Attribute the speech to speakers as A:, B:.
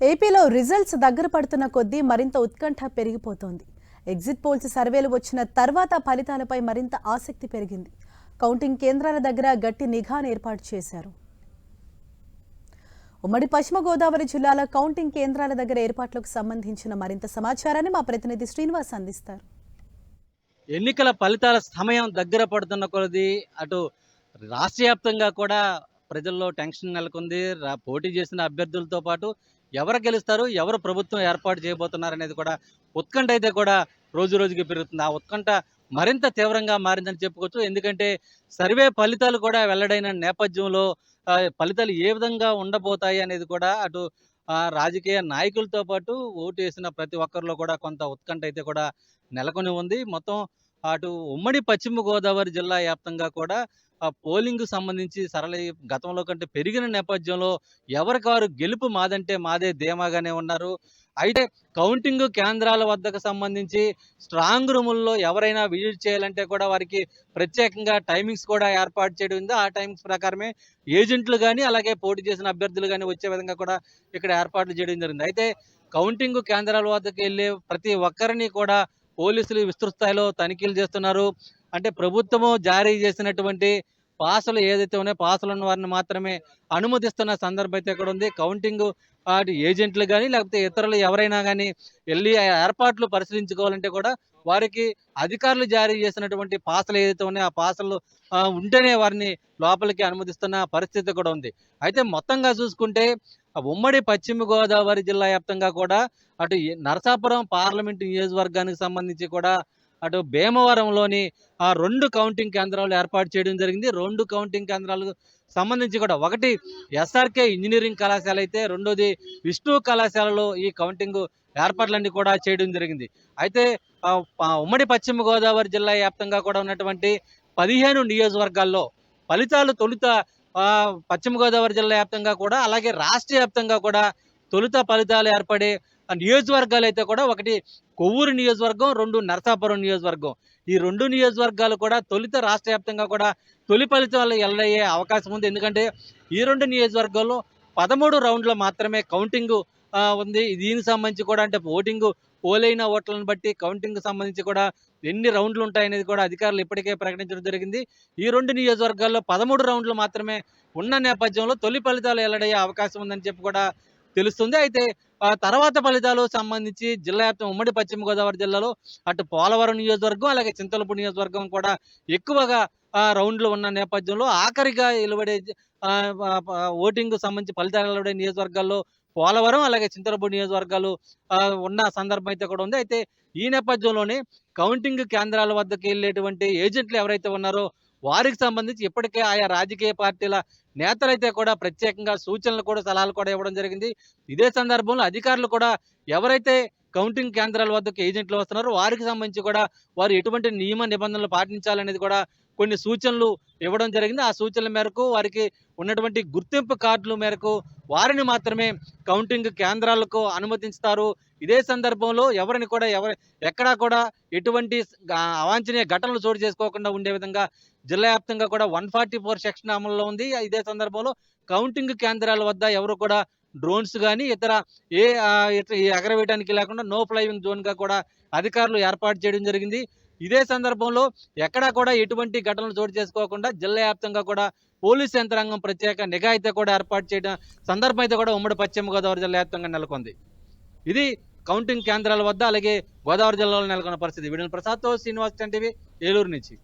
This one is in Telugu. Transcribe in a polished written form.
A: ఏపీలో రిజల్ట్స్ దగ్గర పడుతున్న కొద్దీ మరింత ఉత్కంఠ పెరిగిపోతోంది. ఎగ్జిట్ పోల్స్ సర్వేలు వచ్చిన తర్వాత ఫలితాలపై మరింత ఆసక్తి పెరిగింది. కౌంటింగ్ కేంద్రాల దగ్గర గట్టి నిఘాను ఏర్పాటు చేశారు. ఉమ్మడి పశ్చిమ గోదావరి జిల్లాల కౌంటింగ్ కేంద్రాల దగ్గర ఏర్పాట్లకు సంబంధించిన మరింత సమాచారాన్ని మా ప్రతినిధి శ్రీనివాస్ అందిస్తారు.
B: ఎన్నికల ఫలితాల సమయం దగ్గర పడుతున్న కొలది అటు రాష్ట్ర వ్యాప్తంగా కూడా ప్రజల్లో టెన్షన్ నెలకొంది. పోటీ చేసిన అభ్యర్థులతో పాటు ఎవరు గెలుస్తారు, ఎవరు ప్రభుత్వం ఏర్పాటు చేయబోతున్నారు అనేది కూడా ఉత్కంఠ అయితే కూడా రోజు రోజుకి పెరుగుతుంది. ఆ ఉత్కంఠ మరింత తీవ్రంగా మారిందని చెప్పుకోవచ్చు. ఎందుకంటే సర్వే ఫలితాలు కూడా వెల్లడైన నేపథ్యంలో ఫలితాలు ఏ విధంగా ఉండబోతాయి అనేది కూడా అటు రాజకీయ నాయకులతో పాటు ఓటు వేసిన ప్రతి ఒక్కరిలో కూడా కొంత ఉత్కంఠ అయితే కూడా నెలకొని ఉంది. మొత్తం అటు ఉమ్మడి పశ్చిమ గోదావరి జిల్లా వ్యాప్తంగా కూడా పోలింగ్ సంబంధించి గతంలో కంటే పెరిగిన నేపథ్యంలో ఎవరికి వారు గెలుపు మాదంటే మాదే ధీమాగానే ఉన్నారు. అయితే కౌంటింగ్ కేంద్రాల వద్దకు సంబంధించి స్ట్రాంగ్ రూముల్లో ఎవరైనా విజిట్ చేయాలంటే కూడా వారికి ప్రత్యేకంగా టైమింగ్స్ కూడా ఏర్పాటు చేయడం ఉంది. ఆ టైమింగ్స్ ప్రకారమే ఏజెంట్లు కానీ అలాగే పోటీ చేసిన అభ్యర్థులు కానీ వచ్చే విధంగా కూడా ఇక్కడ ఏర్పాట్లు చేయడం జరిగింది. అయితే కౌంటింగ్ కేంద్రాల వద్దకు వెళ్ళే ప్రతి ఒక్కరిని కూడా పోలీసులు విస్తృత స్థాయిలో తనిఖీలు చేస్తున్నారు. అంటే ప్రభుత్వము జారీ చేసినటువంటి పాసులు ఏదైతే ఉన్నాయో పాసులు ఉన్న వారిని మాత్రమే అనుమతిస్తున్న సందర్భం అయితే ఇక్కడ ఉంది. కౌంటింగ్ అటు ఏజెంట్లు కానీ లేకపోతే ఇతరులు ఎవరైనా కానీ వెళ్ళి ఆ ఏర్పాట్లు పరిశీలించుకోవాలంటే కూడా వారికి అధికారులు జారీ చేసినటువంటి పాసులు ఏదైతే ఉన్నాయో ఆ పాసులు ఉంటేనే వారిని లోపలికి అనుమతిస్తున్న పరిస్థితి కూడా ఉంది. అయితే మొత్తంగా చూసుకుంటే ఉమ్మడి పశ్చిమ గోదావరి జిల్లా వ్యాప్తంగా కూడా అటు నరసాపురం పార్లమెంటు నియోజకవర్గానికి సంబంధించి కూడా అటు భీమవరంలోని 2 కౌంటింగ్ కేంద్రాలు ఏర్పాటు చేయడం జరిగింది. 2 కౌంటింగ్ కేంద్రాలకు సంబంధించి కూడా ఒకటి ఎస్ఆర్కే ఇంజనీరింగ్ కళాశాల అయితే రెండోది విష్ణు కళాశాలలో ఈ కౌంటింగ్ ఏర్పాట్లన్నీ కూడా చేయడం జరిగింది. అయితే ఉమ్మడి పశ్చిమ గోదావరి జిల్లా వ్యాప్తంగా కూడా ఉన్నటువంటి 15 నియోజకవర్గాల్లో ఫలితాలు తొలుత పశ్చిమ గోదావరి జిల్లా వ్యాప్తంగా కూడా అలాగే రాష్ట్ర వ్యాప్తంగా కూడా తొలుత ఫలితాలు ఏర్పడే నియోజకవర్గాలు అయితే కూడా ఒకటి కొవ్వూరు నియోజకవర్గం, 2 నరసాపురం నియోజకవర్గం. ఈ 2 నియోజకవర్గాలు కూడా తొలుత రాష్ట్ర వ్యాప్తంగా కూడా తొలి ఫలితాలు వెల్లడయ్యే అవకాశం ఉంది. ఎందుకంటే ఈ 2 నియోజకవర్గాల్లో 13 రౌండ్లు మాత్రమే కౌంటింగ్ ఉంది. దీనికి సంబంధించి కూడా అంటే పోలైన ఓట్లను బట్టి కౌంటింగ్ సంబంధించి కూడా ఎన్ని రౌండ్లు ఉంటాయనేది కూడా అధికారులు ఇప్పటికే ప్రకటించడం జరిగింది. ఈ 2 నియోజకవర్గాల్లో 13 రౌండ్లు మాత్రమే ఉన్న నేపథ్యంలో తొలి ఫలితాలు వెల్లడయ్యే అవకాశం ఉందని చెప్పి కూడా తెలుస్తుంది. అయితే తర్వాత ఫలితాలు సంబంధించి జిల్లా వ్యాప్తం ఉమ్మడి పశ్చిమ గోదావరి జిల్లాలో అటు పోలవరం నియోజకవర్గం అలాగే చింతలపూడి నియోజకవర్గం కూడా ఎక్కువగా రౌండ్లు ఉన్న నేపథ్యంలో ఆఖరిగా వెలువడే ఓటింగ్ సంబంధించి ఫలితాలు వెలువడే నియోజకవర్గాల్లో పోలవరం అలాగే చింతలపూడి నియోజకవర్గాలు ఉన్న సందర్భం అయితే కూడా ఉంది. అయితే ఈ నేపథ్యంలోనే కౌంటింగ్ కేంద్రాల వద్దకు వెళ్ళేటువంటి ఏజెంట్లు ఎవరైతే ఉన్నారో వారికి సంబంధించి ఇప్పటికే ఆయా రాజకీయ పార్టీల నేతలైతే కూడా ప్రత్యేకంగా సూచనలు కూడా సలహాలు కూడా ఇవ్వడం జరిగింది. ఇదే సందర్భంలో అధికారులు కూడా ఎవరైతే కౌంటింగ్ కేంద్రాల వద్దకు ఏజెంట్లు వస్తున్నారో వారికి సంబంధించి కూడా వారు ఎటువంటి నియమ నిబంధనలు పాటించాలనేది కూడా కొన్ని సూచనలు ఇవ్వడం జరిగింది. ఆ సూచనల మేరకు వారికి ఉన్నటువంటి గుర్తింపు కార్డుల మేరకు వారిని మాత్రమే కౌంటింగ్ కేంద్రాలకు అనుమతిస్తారు. ఇదే సందర్భంలో ఎవరిని కూడా ఎక్కడా కూడా ఎటువంటి అవాంఛనీయ ఘటనలు చోటు చేసుకోకుండా ఉండే విధంగా జిల్లా వ్యాప్తంగా కూడా 144 సెక్షన్ అమల్లో ఉంది. ఇదే సందర్భంలో కౌంటింగ్ కేంద్రాల వద్ద ఎవరు కూడా డ్రోన్స్ కానీ ఇతర ఎగరవేయడానికి లేకుండా నో ఫ్లైయింగ్ జోన్గా కూడా అధికారులు ఏర్పాటు చేయడం జరిగింది. ఇదే సందర్భంలో ఎక్కడా కూడా ఎటువంటి ఘటనలు చోటు చేసుకోకుండా జిల్లా వ్యాప్తంగా కూడా పోలీసు యంత్రాంగం ప్రత్యేక నిఘా అయితే కూడా ఏర్పాటు చేయడం సందర్భం అయితే కూడా ఉమ్మడి పశ్చిమ గోదావరి జిల్లా వ్యాప్తంగా నెలకొంది. ఇది కౌంటింగ్ కేంద్రాల వద్ద అలాగే గోదావరి జిల్లాలో నెలకొన్న పరిస్థితి. వీడియో ప్రసాద్తో శ్రీనివాస్ టీవీ ఏలూరు నుంచి.